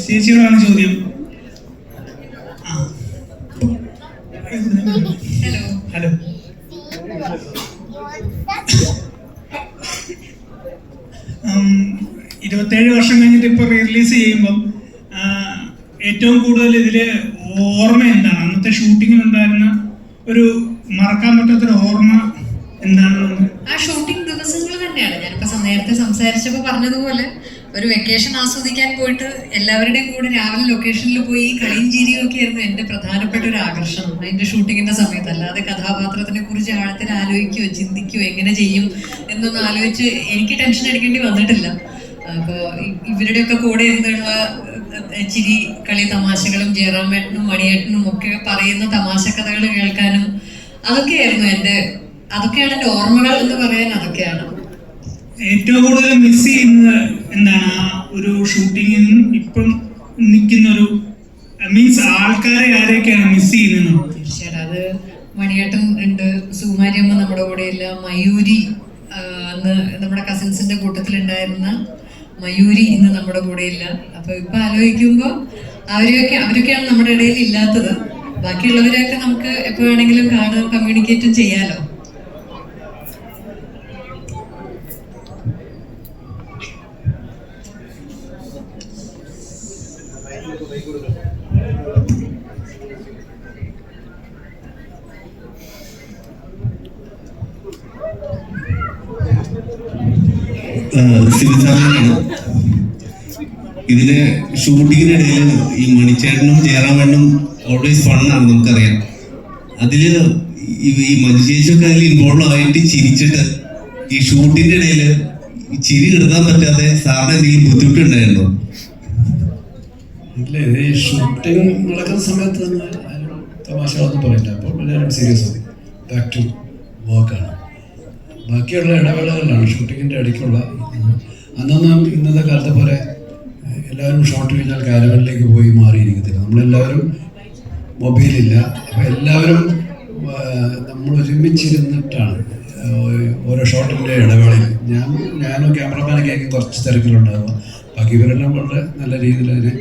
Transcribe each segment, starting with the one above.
ചേച്ചിയോടാണ് ചോദ്യം. ഹലോ. 27 വർഷം കഴിഞ്ഞിട്ട് ഇപ്പൊ റിലീസ് ചെയ്യുമ്പം ഏറ്റവും കൂടുതൽ ഇതില് ഓർമ്മ എന്താണ്? അന്നത്തെ ഷൂട്ടിങ്ങിലുണ്ടായിരുന്ന ഒരു മറക്കാൻ പറ്റാത്തൊരു ഓർമ്മ എന്താണെന്ന്? ആ ഷൂട്ടിംഗ് ദിവസങ്ങൾ തന്നെയാണ്. ഞാനിപ്പോ നേരത്തെ സംസാരിച്ചപ്പോൾ പറഞ്ഞതുപോലെ ഒരു വെക്കേഷൻ ആസ്വദിക്കാൻ പോയിട്ട് എല്ലാവരുടെയും കൂടെ രാവിലെ ലൊക്കേഷനിൽ പോയി കളിയും ചിരിയും ഒക്കെ ആയിരുന്നു എൻ്റെ പ്രധാനപ്പെട്ട ഒരു ആകർഷണം അതിൻ്റെ ഷൂട്ടിങ്ങിൻ്റെ സമയത്ത്. അല്ലാതെ കഥാപാത്രത്തിനെ കുറിച്ച് ആഴത്തിൽ ആലോചിക്കുകയോ ചിന്തിക്കുകയോ എങ്ങനെ ചെയ്യും എന്നൊന്നും ആലോചിച്ച് എനിക്ക് ടെൻഷൻ അടിക്കേണ്ടി വന്നിട്ടില്ല. അപ്പോൾ ഇവരുടെയൊക്കെ കൂടെ ഇരുന്നുള്ള ചിരി കളി തമാശകളും ജയറാമേട്ടനും മണിയേട്ടനും ഒക്കെ പറയുന്ന തമാശ കഥകൾ കേൾക്കാനും അതൊക്കെയായിരുന്നു അതൊക്കെയാണ് എൻ്റെ ഓർമ്മകൾ എന്ന് പറയാൻ. അതൊക്കെയാണ് ഏറ്റവും കൂടുതൽ മിസ് ചെയ്യുന്നത് എന്താണ്? ആ ഒരു ഷൂട്ടിങ്ങിൽ ഇപ്പം നിൽക്കുന്ന ഒരു മീൻസ് ആൾക്കാരെ ആരെയൊക്കെയാണ് മിസ് ചെയ്യുന്നത്? തീർച്ചയായിട്ടും അത് മണിയേട്ടൻ ഉണ്ട്, സുകുമാരിയമ്മ നമ്മുടെ കൂടെ ഇല്ല, മയൂരി അന്ന് നമ്മുടെ കസിൻസിന്റെ കൂട്ടത്തിലുണ്ടായിരുന്ന മയൂരി ഇന്ന് നമ്മുടെ കൂടെ ഇല്ല. അപ്പൊ ഇപ്പൊ ആലോചിക്കുമ്പോൾ അവരൊക്കെയാണ് നമ്മുടെ ഇടയിൽ ഇല്ലാത്തത്. ബാക്കിയുള്ളവരെയൊക്കെ നമുക്ക് എപ്പോ വേണമെങ്കിലും കാണാൻ കമ്മ്യൂണിക്കേറ്റും ചെയ്യാലോ. ഇതില് ഷൂട്ടിങ്ങിനിടയിൽ ഈ മണിച്ചേട്ടനും ജയറാമേട്ടനും ഓൾവേസ് ഫണ്ണാണ്, നമുക്കറിയാം. അതില് ഈ മനുഷ്യേച്ചൊക്കെ അതിൽ ഇൻവോൾവ് ആയിട്ട് ചിരിച്ചിട്ട് ഈ ഷൂട്ടിന്റെ ഇടയിൽ ചിരി എടുക്കാൻ പറ്റാതെ സാറിന് എന്തെങ്കിലും ബുദ്ധിമുട്ടുണ്ടായിരുന്നോ? ഇല്ല, ഈ ഷൂട്ടിങ് നടക്കുന്ന സമയത്ത് തന്നെ തമാശകളൊന്നും പറയില്ല. അപ്പോൾ എല്ലാവരും സീരിയസ് ആയി ബാക്ക് ടു വർക്കാണ്. ബാക്കിയുള്ള ഇടവേളകളിലാണ് ഷൂട്ടിങ്ങിൻ്റെ ഇടയ്ക്കുള്ള. അന്നൊന്നും ഇന്നത്തെ കാലത്തെ പോലെ എല്ലാവരും ഷോട്ട് കഴിഞ്ഞാൽ കാരവനിലേക്ക് പോയി മാറിയിരിക്കത്തില്ല. നമ്മളെല്ലാവരും മൊബൈലില്ല. അപ്പോൾ എല്ലാവരും നമ്മൾ ഒരുമിച്ചിരുന്നിട്ടാണ് ഓരോ ഷോട്ടിൻ്റെ ഇടവേളയിൽ. ഞാനും ക്യാമറമാനൊക്കെ ആയിരിക്കും കുറച്ച് തിരക്കിലുണ്ടാകുക. ബാക്കി ഇവരെല്ലാം വളരെ നല്ല രീതിയിൽ അതിന്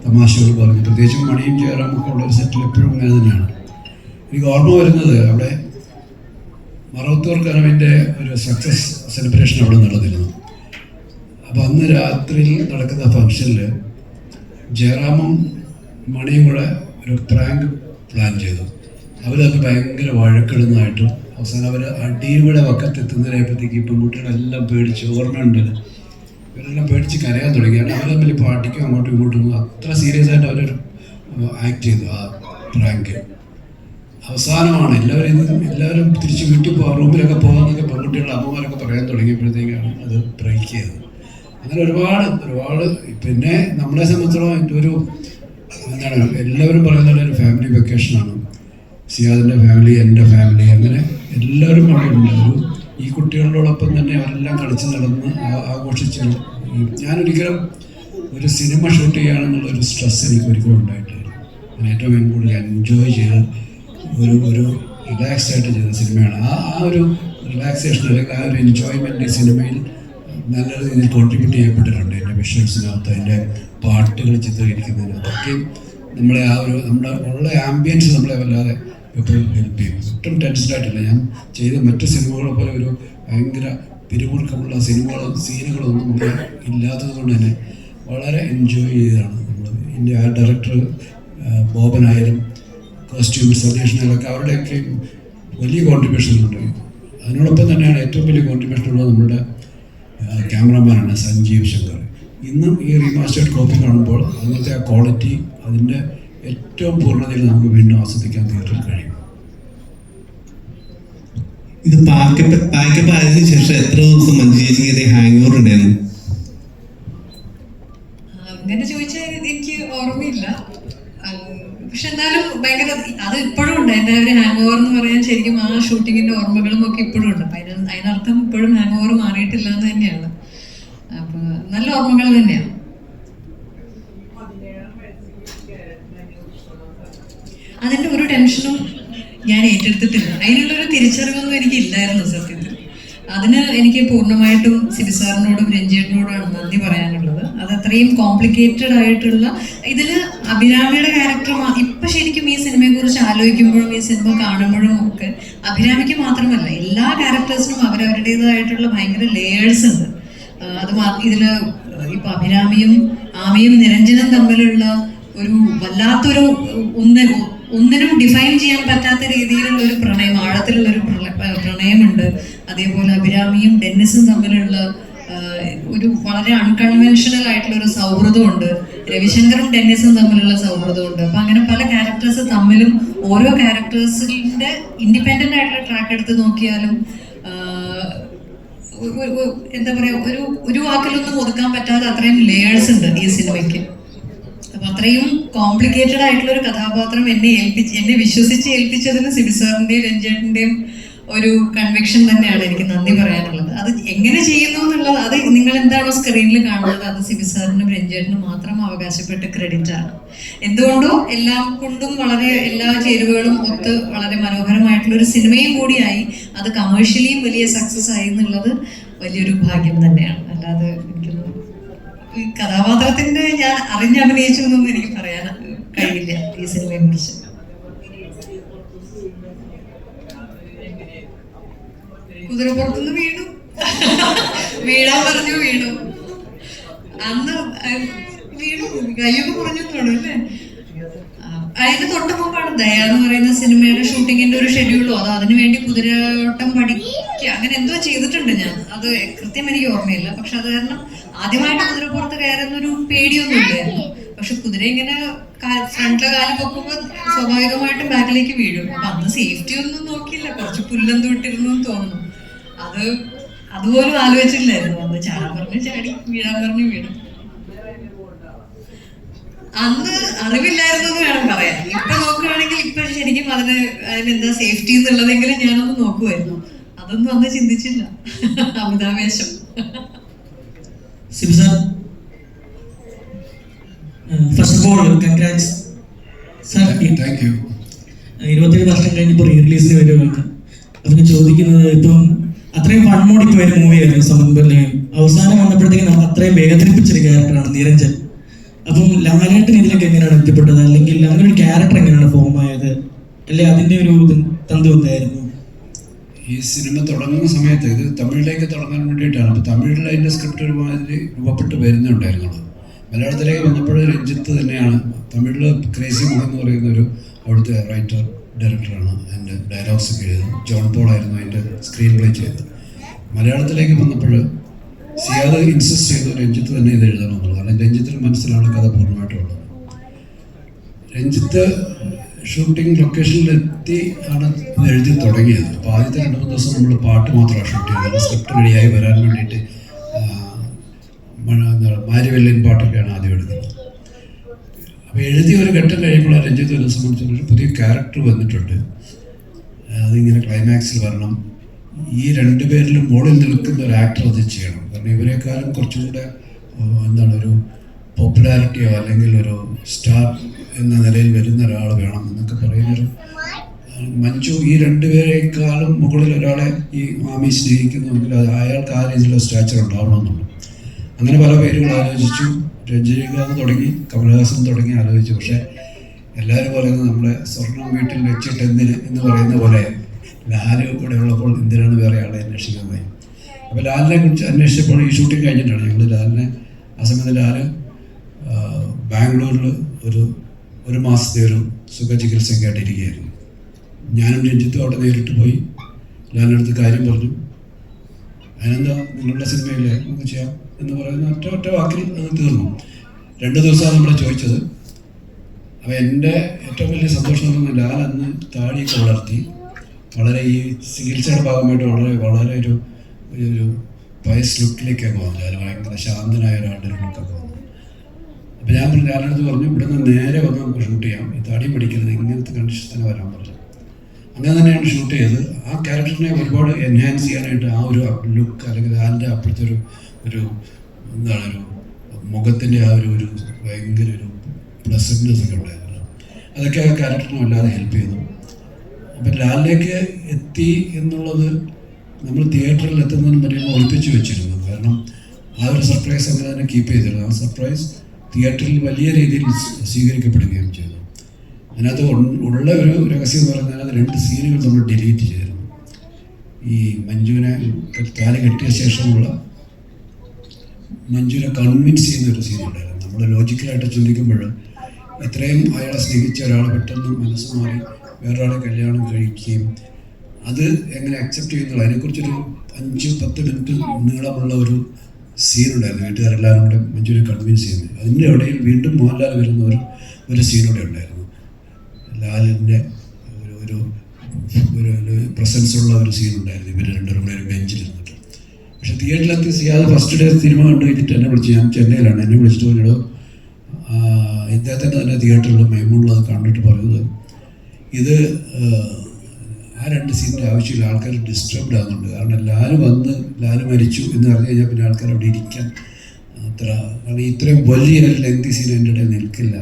തമാശകൾ പറഞ്ഞു. പ്രത്യേകിച്ചും മണിയും ജയറാമൊക്കെ ഉള്ള ഒരു സെറ്റിൽ എപ്പോഴും അങ്ങനെ തന്നെയാണ്. എനിക്ക് ഓർമ്മ വരുന്നത് അവിടെ മറവത്തൂർ കനവിൻ്റെ ഒരു സക്സസ് സെലിബ്രേഷൻ അവിടെ നടന്നിരുന്നു. അപ്പോൾ അന്ന് രാത്രിയിൽ നടക്കുന്ന ഫംഗ്ഷനിൽ ജയറാമും മണിയും കൂടെ ഒരു പ്രാങ്ക് പ്ലാൻ ചെയ്തു. അവരത് ഭയങ്കര വഴക്കിടുന്നതായിട്ടും അവസാനം അവർ അടിയുടെ വക്കത്തെത്തുന്നതിനെപ്പറ്റിക്ക് ഇപ്പം കുട്ടികളെല്ലാം പേടിച്ച്, ഓർമ്മയുണ്ട്, ഇവരെല്ലാം പേടിച്ച് കരയാൻ തുടങ്ങി. കാരണം അവർ തമ്മിൽ ഇപ്പോൾ അടിക്കും അങ്ങോട്ടും ഇങ്ങോട്ടും അത്ര സീരിയസ് ആയിട്ട് അവർ ആക്ട് ചെയ്തു ആ പ്രാങ്ക്. അവസാനമാണ് എല്ലാവരും തിരിച്ച് വീട്ടിൽ പോകാൻ, റൂമിലൊക്കെ പോകാമെന്നൊക്കെ പെൺകുട്ടികളുടെ അമ്മമാരൊക്കെ പറയാൻ തുടങ്ങിയപ്പോഴത്തേക്കാണ് അത് ബ്രേക്ക് ചെയ്തത്. അങ്ങനെ ഒരുപാട് പിന്നെ നമ്മളെ സംബന്ധിച്ചിടത്തോളം ഒരു എന്താണ് എല്ലാവരും പറയുന്നത് ഒരു ഫാമിലി വെക്കേഷനാണ്. സിയാദിൻ്റെ ഫാമിലി, എൻ്റെ ഫാമിലി, അങ്ങനെ എല്ലാവരും അവിടെ ഉണ്ട്. ഈ കുട്ടികളോടൊപ്പം തന്നെ അവരെല്ലാം കളിച്ച് നടന്ന് ആഘോഷിച്ചു. ഞാനൊരിക്കലും ഒരു സിനിമ ഷൂട്ട് ചെയ്യുകയാണെന്നുള്ളൊരു സ്ട്രെസ് എനിക്ക് ഒരിക്കലും ഉണ്ടായിട്ടില്ല. ഞാൻ ഏറ്റവും കൂടുതൽ എൻജോയ് ചെയ്ത് ഒരു റിലാക്സ്ഡ് ആയിട്ട് ചെയ്ത സിനിമയാണ്. ആ ഒരു റിലാക്സേഷൻ അല്ലെങ്കിൽ ആ ഒരു എൻജോയ്മെൻറ്റ് ഈ സിനിമയിൽ നല്ല രീതിയിൽ കോൺട്രിബ്യൂട്ട് ചെയ്യപ്പെട്ടിട്ടുണ്ട്. എൻ്റെ വിഷ്വൽസിനകത്ത്, അതിൻ്റെ പാട്ടുകൾ ചിത്രീകരിക്കുന്നതിനകത്തൊക്കെ നമ്മളെ നമ്മുടെ ഉള്ള ആംബിയൻസ് നമ്മളെ വല്ലാതെ എപ്പോഴും ഹെൽപ്പ് ചെയ്യും. ഒട്ടും ടെൻസ്ഡായിട്ടില്ല. ഞാൻ ചെയ്ത മറ്റു സിനിമകളെ പോലെ ഒരു ഭയങ്കര പിരിമുറുക്കമുള്ള സീനുകളൊന്നും നമുക്ക് ഇല്ലാത്തത് കൊണ്ട് തന്നെ വളരെ എൻജോയ് ചെയ്തതാണ് നമ്മൾ. ഇതിൻ്റെ ആ ഡയറക്ടർ ബോബനായാലും കോസ്റ്റ്യൂം സജീഷനിലൊക്കെ അവരുടെയൊക്കെ വലിയ കോൺട്രിബ്യൂഷൻ ഉണ്ട്. അതിനോടൊപ്പം തന്നെയാണ് ഏറ്റവും വലിയ കോൺട്രിബ്യൂഷൻ ഉള്ളത് നമ്മുടെ ക്യാമറമാനാണ് സഞ്ജീവ് ശങ്കർ. ഇന്നും ഈ റീമാസ്റ്റേർഡ് കോപ്പി കാണുമ്പോൾ അതിനകത്തെ ആ ക്വാളിറ്റി അതിൻ്റെ ഏറ്റവും പൂർണ്ണതയിൽ നമുക്ക് വീണ്ടും ആസ്വദിക്കാൻ തിയേറ്ററിൽ കഴിയും. ഇത് പാക്കപ്പ് ആയതിനു ശേഷം എത്ര ദിവസം മഞ്ജു ചേച്ചിക്ക് ഹാങ് ഓവർ ഉണ്ടായിരുന്നു? അങ്ങനെ ചോദിച്ചാൽ എനിക്ക് ഓർമ്മയില്ല. പക്ഷെ എന്നാലും ഭയങ്കര അത് ഇപ്പോഴും ഉണ്ട്. എൻ്റെ ഒരു ഹാങ് ഓവർ എന്ന് പറയാൻ ശരിക്കും ആ ഷൂട്ടിങ്ങിൻ്റെ ഓർമ്മകളും ഒക്കെ ഇപ്പോഴും ഉണ്ട്. അപ്പം അതിനർത്ഥം ഇപ്പോഴും ഹാങ് ഓവർ മാറിയിട്ടില്ല എന്ന് തന്നെയാണ്. അപ്പോൾ നല്ല ഓർമ്മകൾ തന്നെയാണ്. അതിൻ്റെ ഒരു ടെൻഷനും ഞാൻ ഏറ്റെടുത്തിട്ടില്ല. അതിനുള്ളൊരു തിരിച്ചറിവൊന്നും എനിക്കില്ലായിരുന്നു സത്യത്തിൽ. അതിന് എനിക്ക് പൂർണ്ണമായിട്ടും സിബി സാറിനോടും രഞ്ജിയേട്ടനോടുമാണ് നന്ദി പറയാനുള്ളത്. അത് അത്രയും കോംപ്ലിക്കേറ്റഡ് ആയിട്ടുള്ള ഇതില് അഭിരാമിയുടെ ക്യാരക്ടർ ഇപ്പൊ ശരിക്കും ഈ സിനിമയെ കുറിച്ച് ആലോചിക്കുമ്പോഴും ഈ സിനിമ കാണുമ്പോഴും ഒക്കെ അഭിരാമിക്ക് മാത്രമല്ല എല്ലാ ക്യാരക്ടേഴ്സിനും അവരവരുടേതായിട്ടുള്ള ഭയങ്കര ലേയേഴ്സ് ഉണ്ട്. അത് ഇതില് ഇപ്പൊ അഭിരാമിയും ആമിയും നിരഞ്ജനും തമ്മിലുള്ള ഒരു വല്ലാത്തൊരു ഒന്നിനും ഡിഫൈൻ ചെയ്യാൻ പറ്റാത്ത രീതിയിലുള്ള ഒരു പ്രണയം, ആഴത്തിലുള്ള ഒരു പ്രണയമുണ്ട്. അതേപോലെ അഭിരാമിയും ഡെന്നിസും തമ്മിലുള്ള ഒരു വളരെ അൺകൺവെൻഷണൽ ആയിട്ടുള്ള ഒരു സൗഹൃദമുണ്ട്. രവിശങ്കറും ഡെന്നിസും തമ്മിലുള്ള സൗഹൃദമുണ്ട്. അപ്പൊ അങ്ങനെ പല ക്യാരക്ടേഴ്സ് തമ്മിലും ഓരോ ക്യാരക്ടേഴ്സിന്റെ ഇൻഡിപെൻഡന്റ് ആയിട്ടുള്ള ട്രാക്ക് എടുത്ത് നോക്കിയാലും എന്താ പറയാ, ഒരു വാക്കിലൊന്നും ഒതുക്കാൻ പറ്റാതെ അത്രയും ലേയേഴ്സ് ഉണ്ട് ഈ സിനിമയ്ക്ക്. അപ്പൊ അത്രയും കോംപ്ലിക്കേറ്റഡ് ആയിട്ടുള്ള ഒരു കഥാപാത്രം എന്നെ വിശ്വസിച്ച് ഏൽപ്പിച്ചതിന് സിബി സാറിന്റെയും രഞ്ജേട്ടന്റെയും ഒരു കൺവിക്ഷൻ തന്നെയാണ് എനിക്ക് നന്ദി പറയാനുള്ളത്. അത് എങ്ങനെ ചെയ്യുന്നു എന്നുള്ളത്, അത് നിങ്ങൾ എന്താണോ സ്ക്രീനിൽ കാണുന്നത്, അത് സിബി സാറിനും രഞ്ജേട്ടനും മാത്രം അവകാശപ്പെട്ട ക്രെഡിറ്റ് ആണ്. എന്തുകൊണ്ടോ എല്ലാം കൊണ്ടും വളരെ എല്ലാ ചേരുവകളും ഒത്ത് വളരെ മനോഹരമായിട്ടുള്ള ഒരു സിനിമയും കൂടിയായി. അത് കമേഴ്ഷ്യലിയും വലിയ സക്സസ് ആയി എന്നുള്ളത് വലിയൊരു ഭാഗ്യം തന്നെയാണ്. അല്ലാതെ എനിക്കൊന്നും ഈ കഥാപാത്രത്തിന്റെ ഞാൻ അറിഞ്ഞഭിനയിച്ചു എന്നൊന്നും എനിക്ക് പറയാൻ കഴിയില്ല ഈ സിനിമയെ കുറിച്ച്. കുതിരപ്പുറത്തുനിന്ന് വീഴാൻ പറഞ്ഞു, വീണു. അന്ന് വീണു, കയ്യൊക്കെ പറഞ്ഞു തോന്നും അല്ലേ. അതിന് തൊട്ട് മുമ്പാണ് ദയ എന്ന് പറയുന്ന സിനിമയുടെ ഷൂട്ടിങ്ങിന്റെ ഒരു ഷെഡ്യൂളോ അതോ അതിനു വേണ്ടി കുതിരയോട്ടം പഠിക്കുക അങ്ങനെ എന്തോ ചെയ്തിട്ടുണ്ട് ഞാൻ. അത് കൃത്യം എനിക്ക് ഓർമ്മയില്ല. പക്ഷെ അത് കാരണം ആദ്യമായിട്ട് കുതിരപ്പുറത്ത് കയറുന്നൊരു പേടിയൊന്നും ഇല്ലായിരുന്നു. പക്ഷെ കുതിര ഇങ്ങനെ ഫ്രണ്ടിലെ കാലം പൊക്കുമ്പോൾ സ്വാഭാവികമായിട്ടും ബാക്കിലേക്ക് വീഴും. അപ്പൊ അന്ന് സേഫ്റ്റി ഒന്നും നോക്കിയില്ല, കുറച്ച് പുല്ലെന്ത് വിട്ടിരുന്നു തോന്നുന്നു. അതുപോലും ആലോചിച്ചില്ലായിരുന്നു. അന്ന് ചാടാൻ പറഞ്ഞു ചാടി, വീഴാൻ പറഞ്ഞു വീണു. അന്ന് അറിവില്ലായിരുന്നു എന്ന് വേണം പറയാൻ. ഇപ്പൊ നോക്കുകയാണെങ്കിൽ ഇപ്പൊ ശരിക്കും അതിനെന്താ സേഫ്റ്റി എന്നുള്ളതെങ്കിലും ഞാനൊന്ന് നോക്കുമായിരുന്നു. അതൊന്നും അന്ന് ചിന്തിച്ചില്ല. അമിതാവേശം. Sibi sir, first of all congrats sir. 27 വർഷം കഴിഞ്ഞപ്പോൾ റീ റിലീസിന് വരുവാണ്. അപ്പം ചോദിക്കുന്നത്, ഇപ്പം അത്രയും ഫൺ മോഡിൽ പോയ ഒരു മൂവിയായിരുന്നു സമന്വയം. അവസാനം വന്നപ്പോഴത്തേക്കും അത്രയും വേദനിപ്പിച്ചൊരു ക്യാരക്ടറാണ് നിരഞ്ജൻ. അപ്പം ലാലേട്ടൻ ഇതിലേക്ക് എങ്ങനെയാണ് എത്തിപ്പെട്ടത്, അല്ലെങ്കിൽ അങ്ങനെ ഒരു ക്യാരക്ടർ എങ്ങനെയാണ് ഫോം ആയത്, അല്ലെ അതിന്റെ ഒരു തന്തു എന്തായിരുന്നു? ഈ സിനിമ തുടങ്ങുന്ന സമയത്ത് ഇത് തമിഴിലേക്ക് തുടങ്ങാൻ വേണ്ടിയിട്ടാണ്. അപ്പോൾ തമിഴിൽ അതിൻ്റെ സ്ക്രിപ്റ്റ് ഒരുമാതിരി രൂപപ്പെട്ട് വരുന്നുണ്ടായിരുന്നുള്ളൂ. മലയാളത്തിലേക്ക് വന്നപ്പോൾ രഞ്ജിത്ത് തന്നെയാണ്. തമിഴിൽ ക്രേസി മോഹൻ എന്ന് പറയുന്ന ഒരു അവിടുത്തെ റൈറ്റർ ഡയറക്ടറാണ് അതിൻ്റെ ഡയലോഗ്സ് ഒക്കെ എഴുതുന്നത്. ജോൺ പോൾ ആയിരുന്നു അതിൻ്റെ സ്ക്രീൻ പ്ലേ ചെയ്തത്. മലയാളത്തിലേക്ക് വന്നപ്പോൾ സിയാദ് ഇൻസിസ്റ്റ് ചെയ്തു രഞ്ജിത്ത് തന്നെ ഇത് എഴുതണമെന്നുള്ളത്. കാരണം രഞ്ജിത്തിന് മനസ്സിലാണ് കഥ പൂർണ്ണമായിട്ടുള്ളത്. രഞ്ജിത്ത് ഷൂട്ടിംഗ് ലൊക്കേഷനിലെത്തി ആണ് ഇത് എഴുതി തുടങ്ങിയത്. അപ്പോൾ ആദ്യത്തെ 2-3 ദിവസം നമ്മൾ പാട്ട് മാത്രമാണ് ഷൂട്ട് ചെയ്തത്. സ്ക്രിപ്റ്റ് റെഡിയായി വരാൻ വേണ്ടിയിട്ട് മാരിവെല്ലിൻ പാട്ടൊക്കെയാണ് ആദ്യം എടുക്കുന്നത്. അപ്പോൾ എഴുതി ഒരു ഘട്ടം കഴിയുമ്പോൾ രഞ്ജിത്ത് എന്നെ സംബന്ധിച്ചൊരു പുതിയ ക്യാരക്ടർ വന്നിട്ടുണ്ട്, അതിങ്ങനെ ക്ലൈമാക്സിൽ വരണം, ഈ 2 പേരിലും മുകളിൽ നിൽക്കുന്ന ഒരു ആക്ടർ അത് ചെയ്യണം. കാരണം ഇവരെക്കാളും കുറച്ചും കൂടെ ഒരു പോപ്പുലാരിറ്റിയോ അല്ലെങ്കിൽ ഒരു സ്റ്റാർ എന്ന നിലയിൽ വരുന്ന ഒരാൾ വേണം എന്നൊക്കെ പറയുന്നൊരു മഞ്ജു. ഈ 2 പേരെക്കാളും മുകളിൽ ഒരാളെ ഈ മാമി സ്നേഹിക്കുന്നുവെങ്കിൽ അത് അയാൾക്ക് ആ രീതിയിലുള്ള സ്റ്റാച്ചർ ഉണ്ടാവണമെന്നുണ്ട്. അങ്ങനെ പല പേരുകൾ ആലോചിച്ചു. രജനീകാന്ത് തുടങ്ങി, കമലഹാസൻ തുടങ്ങി ആലോചിച്ചു. പക്ഷേ എല്ലാവരും പറയുന്നത് നമ്മുടെ സ്വർണം വീട്ടിൽ വെച്ചിട്ട് എന്തിന് എന്ന് പറയുന്ന പോലെ ലാല് കൂടെ ഉള്ളപ്പോൾ എന്തിനാണ് വേറെ ആളെ അന്വേഷിക്കുന്നത്. അപ്പോൾ ലാലിനെ കുറിച്ച് അന്വേഷിച്ചപ്പോൾ ഈ ഷൂട്ടിംഗ് കഴിഞ്ഞിട്ടാണ് ഞങ്ങൾ ലാലിനെ ആ സമയത്ത് ലാല് ബാംഗ്ലൂരിൽ ഒരു മാസത്തെ ഒരു സുഖചികിത്സയൊക്കെ ആയിട്ടിരിക്കുകയായിരുന്നു. ഞാനും രഞ്ജിത്തും അവിടെ നേരിട്ട് പോയി ലാലിനടുത്ത് കാര്യം പറഞ്ഞു. അതിനെന്താ നിങ്ങളുടെ സിനിമയില്ലേ നമുക്ക് ചെയ്യാം എന്ന് പറയുന്ന ഒറ്റ വാക്കിൽ അത് തീർന്നു. 2 ദിവസമാണ് നമ്മളെ ചോദിച്ചത്. അപ്പോൾ എൻ്റെ ഏറ്റവും വലിയ സന്തോഷം എന്ന് പറഞ്ഞാൽ ലാൽ അന്ന് താടിയൊക്കെ വളർത്തി വളരെ ഈ ചികിത്സയുടെ ഭാഗമായിട്ട് വളരെ ഒരു വയസ് ലുക്കിലേക്കൊക്കെ വന്നു. ലാൽ ഭയങ്കര ശാന്തനായ ഒരാളുടെ ലുക്കൊക്കെ വന്നു. അപ്പോൾ ഞാൻ ലാലിനടുത്ത് പറഞ്ഞു, ഇവിടെ നിന്ന് നേരെ വന്ന് നമുക്ക് ഷൂട്ട് ചെയ്യാം, ഈ താടി പിടിക്കുന്നത് ഇങ്ങനത്തെ കണ്ടീഷൻ തന്നെ വരാൻ പറഞ്ഞു. അങ്ങനെ തന്നെയാണ് ഷൂട്ട് ചെയ്തത്. ആ ക്യാരക്ടറിനെ ഒരുപാട് എൻഹാൻസ് ചെയ്യാനായിട്ട് ആ ഒരു ലുക്ക് അല്ലെങ്കിൽ അതിൻ്റെ അപ്പുറത്തെ ഒരു മുഖത്തിൻ്റെ ആ ഒരു ഭയങ്കര ഒരു പ്ലസൻറ്റ്നെസ് ഒക്കെ ഉണ്ടായിരുന്നു. അതൊക്കെ ആ ക്യാരക്ടറിനെ വല്ലാതെ ഹെൽപ്പ് ചെയ്തു. അപ്പം ലാലിലേക്ക് എത്തി എന്നുള്ളത് നമ്മൾ തിയേറ്ററിൽ എത്തുന്നതിന് മുന്നേ ഒളിപ്പിച്ച് വെച്ചിരുന്നു. കാരണം ആ ഒരു സർപ്രൈസ് അങ്ങനെ തന്നെ കീപ്പ് ചെയ്തിരുന്നു. ആ സർപ്രൈസ് തിയേറ്ററിൽ വലിയ രീതിയിൽ സ്വീകരിക്കപ്പെടുകയും ചെയ്തു. അതിനകത്ത് ഉള്ള ഒരു രഹസ്യം എന്ന് പറഞ്ഞാൽ അത് 2 സീനുകൾ നമ്മൾ ഡിലീറ്റ് ചെയ്തിരുന്നു. ഈ മഞ്ജുവിനെ താലി കെട്ടിയ ശേഷമുള്ള മഞ്ജുവിനെ കൺവിൻസ് ചെയ്യുന്ന ഒരു സീനുണ്ടായിരുന്നു. നമ്മൾ ലോജിക്കലായിട്ട് ചിന്തിക്കുമ്പോൾ ഇത്രയും അയാളെ സ്നേഹിച്ച ഒരാൾ പെട്ടെന്ന് മനസ്സ് മാറി വേറൊരാളെ കല്യാണം കഴിക്കുകയും അത് എങ്ങനെ അക്സെപ്റ്റ് ചെയ്യുന്നുള്ളൂ അതിനെക്കുറിച്ചൊരു 5-10 മിനിറ്റ് നീളമുള്ള ഒരു സീനുണ്ടായിരുന്നു. വീട്ടുകാരെല്ലാവരും കൂടെ മഞ്ജുവിനെ കൺവിൻസ് ചെയ്യുന്നത്. അതിൻ്റെ ഇടയിൽ വീണ്ടും മോഹൻലാൽ വരുന്ന ഒരു സീനൂടെ ഉണ്ടായിരുന്നു. ലാലിൻ്റെ ഒരു പ്രസൻസ് ഉള്ള ഒരു സീനുണ്ടായിരുന്നു. ഇവർ രണ്ടുപേരും കൂടെ ഒരു ബെഞ്ചിലിരുന്നിട്ട്. പക്ഷെ തിയേറ്ററിലെത്തി സിയാദ് ഫസ്റ്റ് ഡേ സിനിമ കണ്ടു കഴിഞ്ഞിട്ട് എന്നെ വിളിച്ചു. ഞാൻ ചെന്നൈയിലാണ്. എന്നെ വിളിച്ചിട്ട് പറഞ്ഞിടോ ഇദ്ദേഹത്തിൻ്റെ തന്നെ തിയേറ്ററിൽ മൈമൂണിലത് കണ്ടിട്ട് പറയുന്നത് ഇത് ആ 2 സീനിൻ്റെ ആവശ്യമില്ല, ആൾക്കാർ ഡിസ്റ്റർബ്ഡ് ആകുന്നുണ്ട്. കാരണം ലാല് മരിച്ചു എന്ന് പറഞ്ഞു കഴിഞ്ഞാൽ പിന്നെ ആൾക്കാർ അവിടെ ഇരിക്കാൻ കാരണം ഇത്രയും വലിയ ലെങ്തി സീൻ എൻ്റെ ഇടയിൽ നിൽക്കില്ല.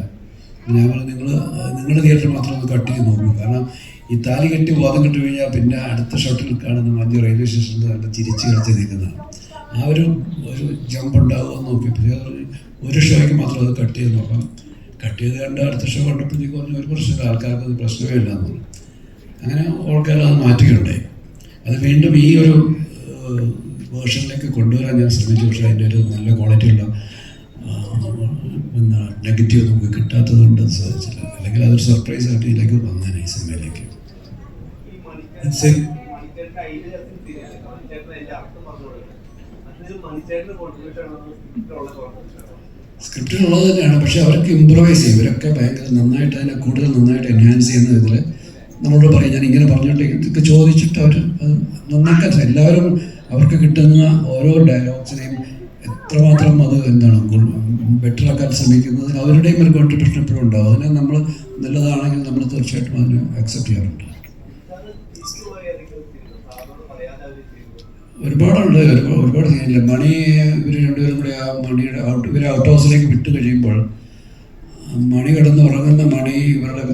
ഞാൻ പറഞ്ഞു നിങ്ങളുടെ തിയേറ്റർ മാത്രം ഒന്ന് കട്ട് ചെയ്ത് നോക്കൂ. കാരണം ഈ താലി കെട്ടി ബോധം കെട്ടി കഴിഞ്ഞാൽ പിന്നെ അടുത്ത ഷോട്ടിൽ കാണുന്ന മഞ്ജു റെയിൽവേ സ്റ്റേഷനിൽ നല്ല ചിരിച്ച് കളിച്ച് നിൽക്കുന്നതാണ്. ആ ഒരു ജമ്പ് ഉണ്ടാകുമെന്ന് നോക്കിയപ്പോൾ ഒരു ഷോയ്ക്ക് മാത്രം അത് കട്ട് ചെയ്ത് നോക്കാം. കട്ട് ചെയ്ത് കണ്ട് അടുത്ത ഷോ കണ്ടപ്പോഴത്തേക്ക് പറഞ്ഞു ഒരു പ്രശ്നമില്ല, ആൾക്കാർക്ക് അത് പ്രശ്നമേ ഇല്ല എന്ന്. അങ്ങനെ ആൾക്കാർ അത് മാറ്റുകയുണ്ടായി. അത് വീണ്ടും ഈ ഒരു വേർഷനിലേക്ക് കൊണ്ടുവരാൻ ഞാൻ ശ്രമിച്ചു. പക്ഷേ അതിൻ്റെ ഒരു നല്ല ക്വാളിറ്റിയുള്ള നെഗറ്റീവ് നമുക്ക് കിട്ടാത്തത് കൊണ്ട് അത് സാധിച്ചില്ല. അല്ലെങ്കിൽ അതൊരു സർപ്രൈസ് ആയിട്ട് ഇതിലേക്ക് വന്നേനെ ഈ സിനിമയിലേക്ക്. സ്ക്രിപ്റ്റിലുള്ളത് തന്നെയാണ്. പക്ഷെ അവർക്ക് ഇംപ്രവൈസ് ചെയ്യും. ഇവരൊക്കെ ഭയങ്കര നന്നായിട്ട് അതിനെ കൂടുതൽ നന്നായിട്ട് എൻഹാൻസ് ചെയ്യുന്ന ഇതിൽ നമ്മളോട് പറയും ഞാൻ ഇങ്ങനെ പറഞ്ഞിട്ട് ഇതൊക്കെ ചോദിച്ചിട്ട് അവർ അത് നന്നാക്കാൻ എല്ലാവരും അവർക്ക് കിട്ടുന്ന ഓരോ ഡയലോഗ്സിനെയും എത്രമാത്രം അത് എന്താണ് ബെറ്റർ ആക്കാൻ ശ്രമിക്കുന്നതിന് അവരുടെയും ഒരു കോൺട്രിബ്യൂഷൻ എപ്പോഴും ഉണ്ടാവും. അതിനെ നമ്മൾ നല്ലതാണെങ്കിൽ നമ്മൾ തീർച്ചയായിട്ടും അതിനെ അക്സെപ്റ്റ് ചെയ്യാറുണ്ട്. ഒരുപാടുണ്ട്, ഒരുപാട് സീനില്ല. മണി ഇവർ രണ്ടുപേരും കൂടി ആ മണിയുടെ ഇവർ ഔട്ട് ഹൗസിലേക്ക് വിട്ട് കഴിയുമ്പോൾ മണി കിടന്ന് ഉറങ്ങുന്ന മണി ഇവരുടെ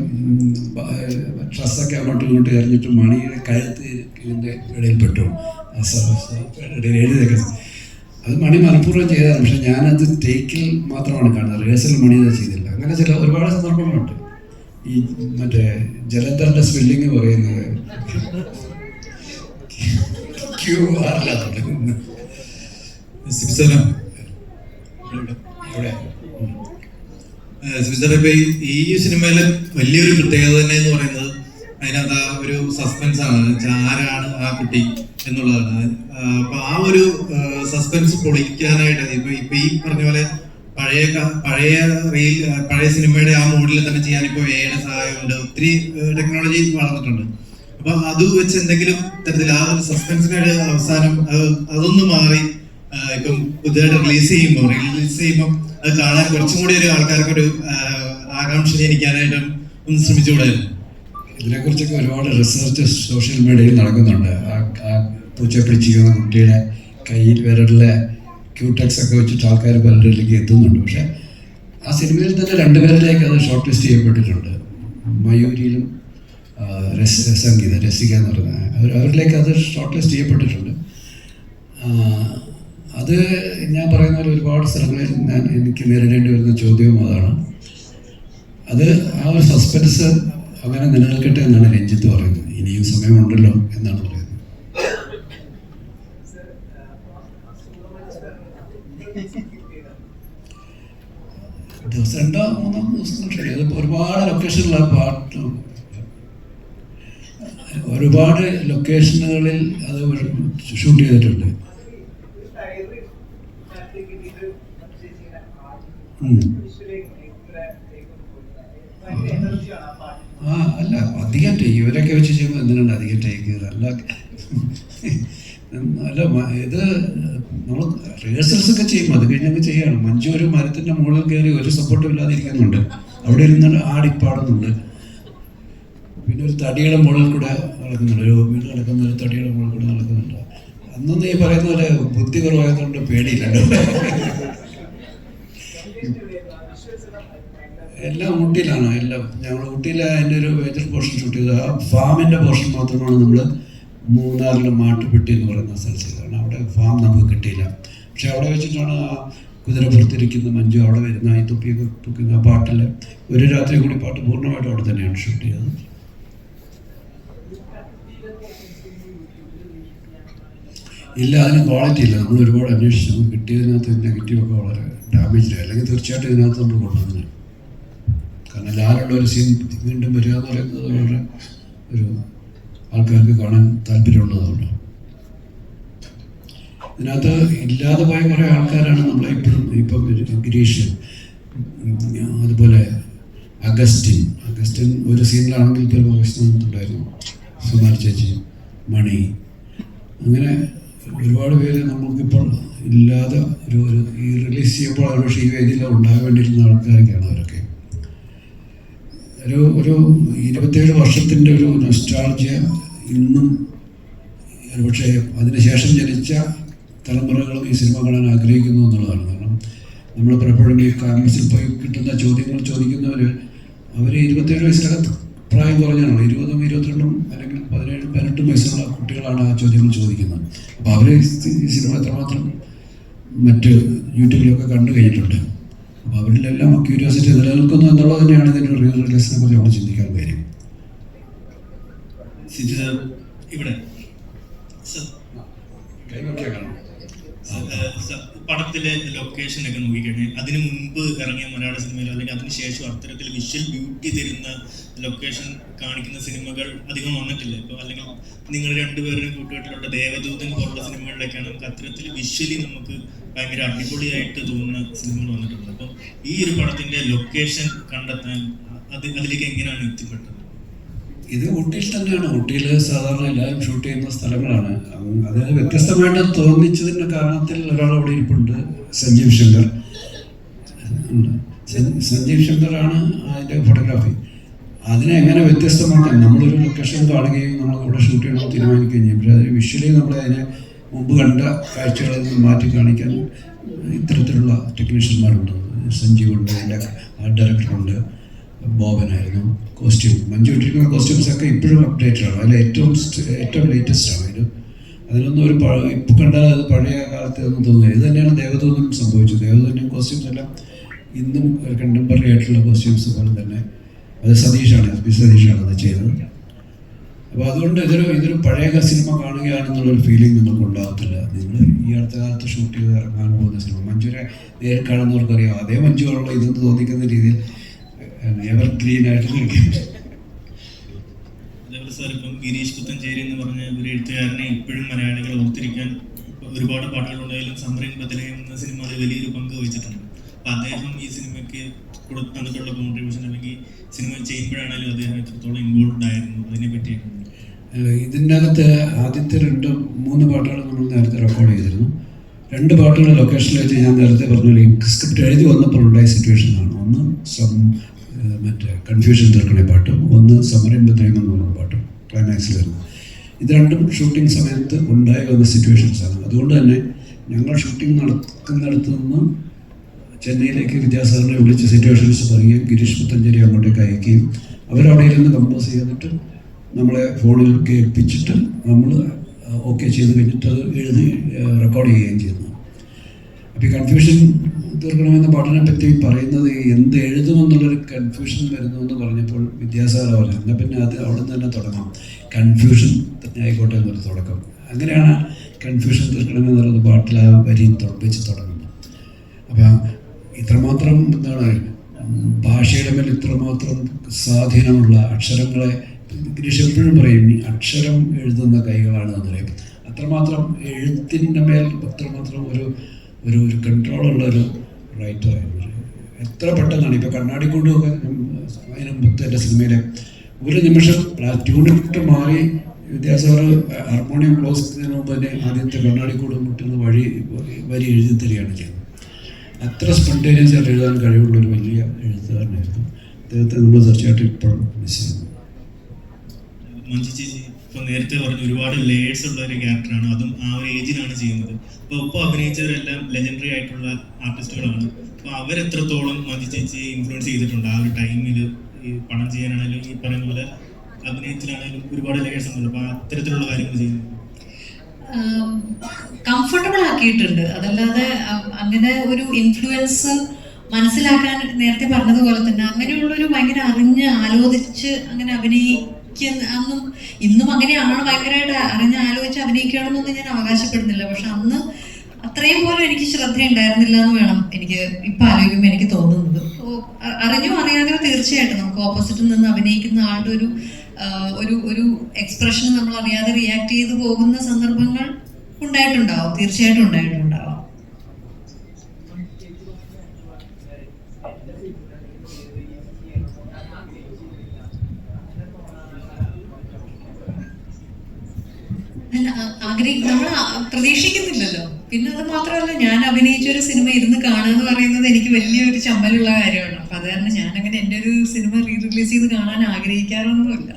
ഡ്രസ്സൊക്കെ അങ്ങോട്ടും ഇങ്ങോട്ടും എറിഞ്ഞിട്ട് മണിയുടെ കഴുത്ത് ഇതിൻ്റെ ഇടയിൽ പെട്ടു. എഴുതിയൊക്കെ അത് മണി മനഃപൂർവ്വം ചെയ്തതാണ്. പക്ഷെ ഞാനത് ടേക്കിൽ മാത്രമാണ് കാണുന്നത്, റിഹേഴ്സൽ മണി അത് ചെയ്തില്ല. അങ്ങനെ ചില ഒരുപാട് സന്ദർഭങ്ങളുണ്ട്. ഈ മറ്റേ ജലന്ധറിൻ്റെ സ്പെല്ലിങ് പറയുന്നത് ഈ സിനിമയിലെ വലിയൊരു പ്രത്യേകത തന്നെ എന്ന് പറയുന്നത് അതിനകത്ത് ആ ഒരു സസ്പെൻസ് ആണ്. ആരാണ് ആ കുട്ടി എന്നുള്ളതാണ്. അപ്പൊ ആ ഒരു സസ്പെൻസ് പൊളിക്കാനായിട്ട് ഇപ്പൊ ഈ പറഞ്ഞ പോലെ പഴയ സിനിമയുടെ ആ മോഡിൽ തന്നെ ചെയ്യാൻ ഇപ്പോൾ എയുടെ സഹായമുണ്ട്. ഒത്തിരി ടെക്നോളജി വളർന്നിട്ടുണ്ട്. അപ്പൊ അത് വെച്ച് എന്തെങ്കിലും തരത്തിൽ ആ ഒരു സസ്പെൻസിന്റെ അവസാനം അതൊന്ന് മാറി ഇപ്പം പുതിയതായിട്ട് റിലീസ് ചെയ്യുമ്പോൾ അത് കാണാൻ കുറച്ചും കൂടി ഒരു ആൾക്കാർക്കൊരു ആകാംക്ഷ ജനിക്കാനായിട്ട് ഒന്ന് ശ്രമിച്ചുകൂടായിരുന്നു. ഇതിനെക്കുറിച്ചൊക്കെ ഒരുപാട് റിസർച്ച് സോഷ്യൽ മീഡിയയിൽ നടക്കുന്നുണ്ട്. ആ പൂച്ച പിടിച്ചിരിക്കുന്ന കുട്ടിയുടെ കയ്യിൽ വിരലിലെ ക്യൂടെക്സ് ഒക്കെ വെച്ചിട്ട് ആൾക്കാർ പലരിലേക്ക് എത്തുന്നുണ്ട്. പക്ഷേ ആ സിനിമയിൽ തന്നെ 2 പേരിലേക്ക് അത് ഷോർട്ട് ലിസ്റ്റ് ചെയ്യപ്പെട്ടിട്ടുണ്ട്. മയൂരിയിലും സംഗീത രസിക എന്ന് പറഞ്ഞാൽ അവരിലേക്ക് അത് ഷോർട്ട് ലിസ്റ്റ് ചെയ്യപ്പെട്ടിട്ടുണ്ട്. അത് ഞാൻ പറയുന്ന പോലെ ഒരുപാട് സ്ഥലങ്ങളിൽ എനിക്ക് നേരിടേണ്ടി വരുന്ന ചോദ്യവും അതാണ്. അത് ആ ഒരു സസ്പെൻസ് അങ്ങനെ നിലനിൽക്കട്ടെ എന്നാണ് രഞ്ജിത്ത് പറയുന്നത്. ഇനിയും സമയമുണ്ടല്ലോ എന്നാണ് പറയുന്നത്. ദിവസം 2-3 ദിവസം ശരി. അത് ഒരുപാട് ലൊക്കേഷനിലാണ് പാട്ട്, ഒരുപാട് ലൊക്കേഷനുകളിൽ അത് ഷൂട്ട് ചെയ്തിട്ടുണ്ട്. അല്ല അധികം ടേക്ക് ഇവരൊക്കെ വെച്ച് ചെയ്യുമ്പോൾ എന്തിനാണ് അധികം ടേക്ക്? അല്ല ഇത് നമ്മൾ റിഹേഴ്സൽസ് ഒക്കെ ചെയ്യും, അത് കഴിഞ്ഞൊക്കെ ചെയ്യാണ്. മഞ്ജു ഒരു മരത്തിൻ്റെ മുകളിൽ കയറി ഒരു സപ്പോർട്ടും ഇല്ലാതെ ഇരിക്കുന്നുണ്ട്. അവിടെ ഇരുന്ന് ആടിപ്പാടുന്നുണ്ട്. പിന്നെ ഒരു തടിയുടെ മുകളിൽ കൂടെ നടക്കുന്നുണ്ട്. ഒരു വീട് നടക്കുന്ന ഒരു തടിയുടെ മുകളിൽ കൂടെ നടക്കുന്നുണ്ട്. അന്നൊന്നും ഈ പറയുന്ന പോലെ ബുദ്ധി കുറവായതുകൊണ്ട് പേടിയില്ലല്ലോ. എല്ലാം ഊട്ടിയിലാണ്. എല്ലാം ഞങ്ങൾ ഊട്ടിയിലെ അതിൻ്റെ ഒരു മേജർ പോർഷൻ ഷൂട്ട് ചെയ്തത്. ആ ഫാമിൻ്റെ പോർഷൻ മാത്രമാണ് നമ്മൾ മൂന്നാറിലെ മാട്ടുപ്പെട്ടി എന്ന് പറയുന്ന സ്ഥലത്ത് ചെയ്തതാണ്. അവിടെ ഫാം നമുക്ക് കിട്ടിയില്ല. പക്ഷെ അവിടെ വെച്ചിട്ടാണ് ആ കുതിരപ്പുറത്തിരിക്കുന്ന മഞ്ജു അവിടെ വരുന്ന ഈ തുപ്പിയൊക്കെ തുക്കുന്ന ആ പാട്ടിൽ ഒരു രാത്രി കൂടി പാട്ട് പൂർണ്ണമായിട്ടും അവിടെ തന്നെയാണ് ഷൂട്ട് ചെയ്തത്. ഇല്ല, അതിന് ക്വാളിറ്റി ഇല്ല. നമ്മൾ ഒരുപാട് അന്വേഷിച്ചു. കിട്ടിയതിനകത്ത് നെഗറ്റീവൊക്കെ വളരെ ഡാമേജ്ഡായി. അല്ലെങ്കിൽ തീർച്ചയായിട്ടും ഇതിനകത്ത് നമ്മൾ കൊണ്ടുവന്നു. കാരണം ലാലുള്ള ഒരു സീൻ വീണ്ടും വരിക എന്ന് പറയുന്നത് വളരെ ഒരു ആൾക്കാർക്ക് കാണാൻ താല്പര്യമുള്ളതുകൊണ്ട് ഇതിനകത്ത് ഇല്ലാതെ പോയ കുറേ ആൾക്കാരാണ് നമ്മളെ ഇപ്പം ഗിരീഷ്, അതുപോലെ അഗസ്റ്റിൻ ഒരു സീനിലാണെങ്കിൽ ഇപ്പോൾ ഉണ്ടായിരുന്നു, സുമാരി ചേച്ചി, മണി, അങ്ങനെ ഒരുപാട് പേര് നമുക്കിപ്പോൾ ഇല്ലാതെ ഒരു ഈ റിലീസ് ചെയ്യുമ്പോൾ പക്ഷേ ഈ വേദിയിൽ ഉണ്ടാകാൻ വേണ്ടിയിരുന്ന ആൾക്കാരൊക്കെയാണ് അവരൊക്കെ. ഒരു 27 വർഷത്തിൻ്റെ ഒരു നൊസ്റ്റാൾജിയ ഇന്നും പക്ഷേ അതിനുശേഷം ജനിച്ച തലമുറകളും ഈ സിനിമ കാണാൻ ആഗ്രഹിക്കുന്നു എന്നുള്ളതാണ്. കാരണം നമ്മൾ പലപ്പോഴും ഈ ക്യാമ്പസിൽ പോയി കിട്ടുന്ന ചോദ്യങ്ങൾ ചോദിക്കുന്നവർ അവർ 27 വയസ്സിനകത്ത് പ്രായം കുറഞ്ഞാണ്, 20ഉം 22ഉം അല്ലെങ്കിൽ 17, 18 വയസ്സുള്ള കുട്ടികളാണ് ആ ചോദ്യങ്ങൾ ചോദിക്കുന്നത്. അപ്പോൾ അവർ ഈ സിനിമ എത്രമാത്രം മറ്റ് യൂട്യൂബിലൊക്കെ കണ്ടു കഴിഞ്ഞിട്ടുണ്ട്. അപ്പോൾ അവരിലെല്ലാം ക്യൂരിയോസിറ്റി നിലനിൽക്കുന്നു എന്നുള്ളത് തന്നെയാണ് ഇതിൻ്റെ റിലീസിനെ കുറിച്ച് നമ്മൾ ചിന്തിക്കാൻ കാര്യം. ഇവിടെ പടത്തിലെ ലൊക്കേഷനൊക്കെ നോക്കിക്കഴിഞ്ഞാൽ അതിന് മുൻപ് ഇറങ്ങിയ മലയാള സിനിമയിൽ അല്ലെങ്കിൽ അതിനുശേഷം അത്തരത്തിൽ വിഷ്വൽ ബ്യൂട്ടി തരുന്ന ലൊക്കേഷൻ കാണിക്കുന്ന സിനിമകൾ അധികം വന്നിട്ടില്ല. ഇപ്പോൾ അല്ലെങ്കിൽ നിങ്ങൾ രണ്ടുപേരുടെയും കൂട്ടുകെട്ടിലുള്ള ദേവദൂതൻ പോലുള്ള സിനിമകളിലൊക്കെയാണ് നമുക്ക് അത്തരത്തിൽ വിഷ്വലി നമുക്ക് ഭയങ്കര അടിപൊളിയായിട്ട് തോന്നുന്ന സിനിമകൾ വന്നിട്ടുണ്ട്. അപ്പോൾ ഈ ഒരു പടത്തിന്റെ ലൊക്കേഷൻ കണ്ടെത്താൻ അതിലേക്ക് എങ്ങനെയാണ് എത്തിപ്പെട്ടത്? ഇത് ഊട്ടിയിൽ തന്നെയാണ്. ഊട്ടിയിൽ സാധാരണ എല്ലാവരും ഷൂട്ട് ചെയ്യുന്ന സ്ഥലങ്ങളാണ്. അതായത് വ്യത്യസ്തമായിട്ട് തോന്നിച്ചതിൻ്റെ കാരണത്തിൽ ഒരാൾ അവിടെ ഇരിപ്പുണ്ട്, സഞ്ജീവ് ശങ്കറാണ് അതിൻ്റെ ഫോട്ടോഗ്രാഫി. അതിനെ എങ്ങനെ വ്യത്യസ്തമാക്കാൻ നമ്മളൊരു ലൊക്കേഷൻ കാണുകയും നമ്മൾ അവിടെ ഷൂട്ട് ചെയ്യണമെന്ന് തീരുമാനിക്കുകയും ചെയ്യും. പക്ഷേ അതിന് വിഷ്വലി നമ്മളതിനെ മുമ്പ് കണ്ട കാഴ്ചകളിൽ നിന്ന് മാറ്റി കാണിക്കാൻ ഇത്തരത്തിലുള്ള ടെക്നീഷ്യന്മാരുണ്ട്. സഞ്ജീവുണ്ട്, അതിൻ്റെ ആർട്ട് ഡയറക്ടറുണ്ട്, ബോബനായിരുന്നു. കോസ്റ്റ്യൂം മഞ്ജു ഇട്ടിരിക്കുന്ന കോസ്റ്റ്യൂംസൊക്കെ ഇപ്പോഴും അപ്ഡേറ്റഡ് ആണ്. അതിൽ ഏറ്റവും ലേറ്റസ്റ്റ് ആണ്. അതിനൊന്നും ഒരു ഇപ്പോൾ കണ്ടാൽ അത് പഴയ കാലത്ത് ഒന്നും തോന്നുന്നില്ല. ഇത് തന്നെയാണ് ദേവദൂതനും സംഭവിച്ചത്. ദേവദൂതനും കോസ്റ്റ്യൂംസ് എല്ലാം ഇന്നും കണ്ടംപററി ആയിട്ടുള്ള കോസ്റ്റ്യൂംസ് പോലെ തന്നെ. അത് സതീഷാണ്, SP സതീഷാണ് അത് ചെയ്തത്. അപ്പോൾ അതുകൊണ്ട് ഇതൊരു പഴയ സിനിമ കാണുകയാണെന്നുള്ളൊരു ഫീലിംഗ് നിങ്ങൾക്ക് ഉണ്ടാകത്തില്ല. നിങ്ങൾ ഈ അടുത്ത കാലത്ത് ഷൂട്ട് ചെയ്ത് ഇറങ്ങാൻ പോകുന്ന സിനിമ മഞ്ജുവിനെ നേരിൽ കാണുന്നവർക്കറിയാം. അതേ മഞ്ജുവാണല്ലോ ഇതെന്ന് തോന്നിക്കുന്ന രീതിയിൽ എവർ ക്ലീൻ ആയിട്ട് കളിക്കും. അതേപോലെ സാർ ഇപ്പം ഗിരീഷ് പുത്തഞ്ചേരി എന്ന് പറഞ്ഞ ഒരു എഴുത്തുകാരനെ ഇപ്പോഴും മലയാളികൾ ഓർത്തിരിക്കാൻ ഒരുപാട് പാട്ടുകളുണ്ടായാലും സമരം ബദലയം എന്ന സിനിമ അത് വലിയൊരു പങ്ക് വഹിച്ചിട്ടുണ്ട്. അപ്പം അദ്ദേഹം ഈ സിനിമയ്ക്ക് തന്നിട്ടുള്ള കോൺട്രിബ്യൂഷൻ അല്ലെങ്കിൽ സിനിമ ചെയ്യുമ്പോഴാണെങ്കിലും അദ്ദേഹം എത്രത്തോളം ഇൻവോൾവ്ഡ് ആയിരുന്നു അതിനെ പറ്റിയൊക്കെ? ഇതിൻ്റെ അകത്ത് ആദ്യത്തെ 2-3 പാട്ടുകൾ നമ്മൾ നേരത്തെ റെക്കോർഡ് ചെയ്തിരുന്നു. 2 പാട്ടുകൾ ലൊക്കേഷനിൽ വെച്ച് ഞാൻ നേരത്തെ പറഞ്ഞ സ്ക്രിപ്റ്റ് എഴുതി വന്നപ്പോൾ ഉണ്ടായ സിറ്റുവേഷനാണ്. ഒന്ന് മറ്റേ കൺഫ്യൂഷൻ തീർക്കണ പാട്ടും, ഒന്ന് സമരം ബദലയം എന്ന് പറഞ്ഞ പാട്ടും ക്ലൈമാക്സിൽ വരുന്നത്. ഇത് രണ്ടും ഷൂട്ടിംഗ് സമയത്ത് ഉണ്ടായി വന്ന സിറ്റുവേഷൻസാണ്. അതുകൊണ്ട് തന്നെ ഞങ്ങൾ ഷൂട്ടിംഗ് നടക്കുന്നിടത്ത് നിന്ന് ചെന്നൈയിലേക്ക് വിദ്യാസാഗറിനെ വിളിച്ച് സിറ്റുവേഷൻസ് പറയുകയും ഗിരീഷ് പുത്തഞ്ചേരി അങ്ങോട്ടേക്ക് അയക്കുകയും അവരവിടെ ഇരുന്ന് കമ്പോസ് ചെയ്തിട്ട് നമ്മളെ ഫോണിൽ കേൾപ്പിച്ചിട്ട് നമ്മൾ ഓക്കെ ചെയ്ത് കഴിഞ്ഞിട്ട് അത് എഴുതി റെക്കോർഡ് ചെയ്യുകയും ചെയ്യുന്നു. അപ്പോൾ ഈ കൺഫ്യൂഷൻ തീർക്കണമെന്ന പാട്ടിനെ പറ്റി പറയുന്നത് എന്ത് എഴുതുമെന്നുള്ളൊരു കൺഫ്യൂഷൻ വരുന്നു എന്ന് പറഞ്ഞപ്പോൾ വിദ്യാസാഗർ പറഞ്ഞു, എന്നാൽ പിന്നെ അത് അവിടെ നിന്ന് തന്നെ തുടങ്ങാം, കൺഫ്യൂഷൻ തന്നെ ആയിക്കോട്ടെ എന്നൊരു തുടക്കം. അങ്ങനെയാണ് കൺഫ്യൂഷൻ തീർക്കണമെന്നുള്ളത് പാട്ടിൽ ആ വരി വെച്ച് തുടങ്ങുന്നത്. അപ്പം ഇത്രമാത്രം എന്താണ് ഭാഷയുടെ മേൽ ഇത്രമാത്രം സ്വാധീനമുള്ള അക്ഷരങ്ങളെ ഗിരീഷ് എപ്പോഴും പറയും, അക്ഷരം എഴുതുന്ന കൈകളാണ് എന്ന് പറയും. അത്രമാത്രം എഴുത്തിൻ്റെ മേൽ അത്രമാത്രം ഒരു കൺട്രോളുള്ള ഒരു റൈറ്ററായിരുന്നു. എത്ര പെട്ടെന്നാണ് ഇപ്പോൾ കണ്ണാടിക്കൂടുമൊക്കെ അതിന് മുമ്പത്തെ എൻ്റെ സിനിമയിലെ ഒരു നിമിഷം ട്യൂണിട്ട് മാറി വിദ്യാസാഗർ ഹാർമോണിയം ക്ലോസ് ചെയ്യുന്നതിന് മുമ്പ് തന്നെ ആദ്യത്തെ കണ്ണാടിക്കൂട് മുട്ടുന്ന വരി എഴുതി തരികയാണ് ചെയ്യുന്നത്. അത്ര സ്പോണ്ടേനിയസ് ആയിട്ട് എഴുതാൻ കഴിവുള്ള ഒരു വലിയ എഴുത്തുകാരനായിരുന്നു. അദ്ദേഹത്തെ നമ്മൾ തീർച്ചയായിട്ടും ഇപ്പോഴും മിസ് ചെയ്യുന്നു. മഞ്ജു ചേച്ചി ഇപ്പൊ നേരത്തെ പറഞ്ഞ ഒരുപാട് ലേയേഴ്സ് ഉള്ള ഒരു ക്യാരക്ടറാണ്, അതും ആ ഒരു ഏജിലാണ് ചെയ്യുന്നത്. ഇപ്പോൾ അഭിനയിച്ചവരെല്ലാം ലെജൻഡറി ആയിട്ടുള്ള ആർട്ടിസ്റ്റുകളാണ്. അപ്പോൾ അവരെത്രത്തോളം മഞ്ജു ചേച്ചിയെ ഇൻഫ്ലുവൻസ് ചെയ്തിട്ടുണ്ട് ആ ഒരു ടൈമിൽ ഈ പണം ചെയ്യാനാണെങ്കിലും ഈ പറയുന്ന പോലെ അഭിനയത്തിലാണെങ്കിലും ഒരുപാട് ലെയേഴ്സ് ഉണ്ടല്ലോ, അപ്പോൾ അത്തരത്തിലുള്ള കാര്യങ്ങൾ ചെയ്യുന്നത് കംഫർട്ടബിൾ ആക്കിയിട്ടുണ്ട്. അതല്ലാതെ അങ്ങനെ ഒരു ഇൻഫ്ലുവൻസ് മനസ്സിലാക്കാൻ നേരത്തെ പറഞ്ഞതുപോലെ തന്നെ അങ്ങനെയുള്ളൊരു ഭയങ്കര അറിഞ്ഞ് ആലോചിച്ച് അങ്ങനെ അഭിനയിക്കും ഇന്നും അങ്ങനെയാണ്, ഭയങ്കരമായിട്ട് അറിഞ്ഞ് ആലോചിച്ച് അഭിനയിക്കണമെന്നൊന്നും ഞാൻ അവകാശപ്പെടുന്നില്ല. പക്ഷെ അന്ന് അത്രയും പോലും എനിക്ക് ശ്രദ്ധ ഉണ്ടായിരുന്നില്ല എന്ന് വേണം എനിക്ക് ഇപ്പം ആലോചിക്കുമ്പോൾ എനിക്ക് തോന്നുന്നത്. അറിഞ്ഞോ അറിയാതെയോ തീർച്ചയായിട്ടും നമുക്ക് ഓപ്പോസിറ്റിൽ നിന്ന് അഭിനയിക്കുന്ന ആളുടെ ഒരു എക്സ്പ്രഷൻ നമ്മൾ അറിയാതെ റിയാക്ട് ചെയ്ത് പോകുന്ന സന്ദർഭങ്ങൾ ഉണ്ടായിട്ടുണ്ടാവും, തീർച്ചയായിട്ടും ഉണ്ടായിട്ടുണ്ടാവും. അല്ല, നമ്മൾ പ്രതീക്ഷിക്കുന്നില്ലല്ലോ. പിന്നെ അത് മാത്രമല്ല, ഞാൻ അഭിനയിച്ചൊരു സിനിമ ഇരുന്ന് കാണുക എന്ന് പറയുന്നത് എനിക്ക് വലിയൊരു ചമ്മലുള്ള കാര്യമാണ്. അപ്പൊ അത് കാരണം ഞാൻ അങ്ങനെ എൻ്റെ ഒരു സിനിമ റിലീസ് ചെയ്ത് കാണാൻ ആഗ്രഹിക്കാറൊന്നുമില്ല.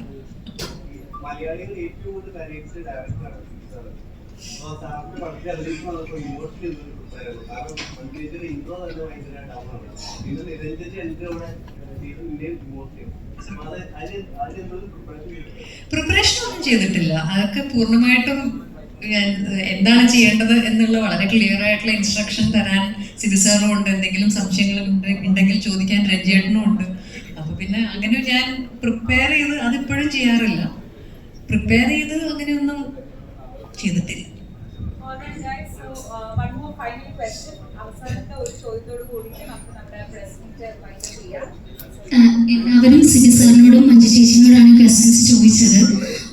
പ്രിപ്പറേഷൻ ഒന്നും ചെയ്തിട്ടില്ല. അതൊക്കെ പൂർണ്ണമായിട്ടും എന്താണ് ചെയ്യേണ്ടത് എന്നുള്ള വളരെ ക്ലിയർ ആയിട്ടുള്ള ഇൻസ്ട്രക്ഷൻ തരാൻ സിബി സാറും ഉണ്ട്. എന്തെങ്കിലും സംശയങ്ങൾ ഉണ്ടെങ്കിൽ ചോദിക്കാൻ രഞ്ജേട്ടനും ഉണ്ട്. അപ്പൊ പിന്നെ അങ്ങനെ ഞാൻ പ്രിപ്പയർ ചെയ്ത് അതിപ്പോഴും ചെയ്യാറില്ല. പ്രിപ്പയർ ചെയ്ത് അങ്ങനെയൊന്നും ചെയ്തിട്ടില്ല. അവരും സിബി സാറിനോടും മഞ്ജു ചേച്ചിനോടാണ് ക്വസ്റ്റ്യൻസ് ചോദിച്ചത്.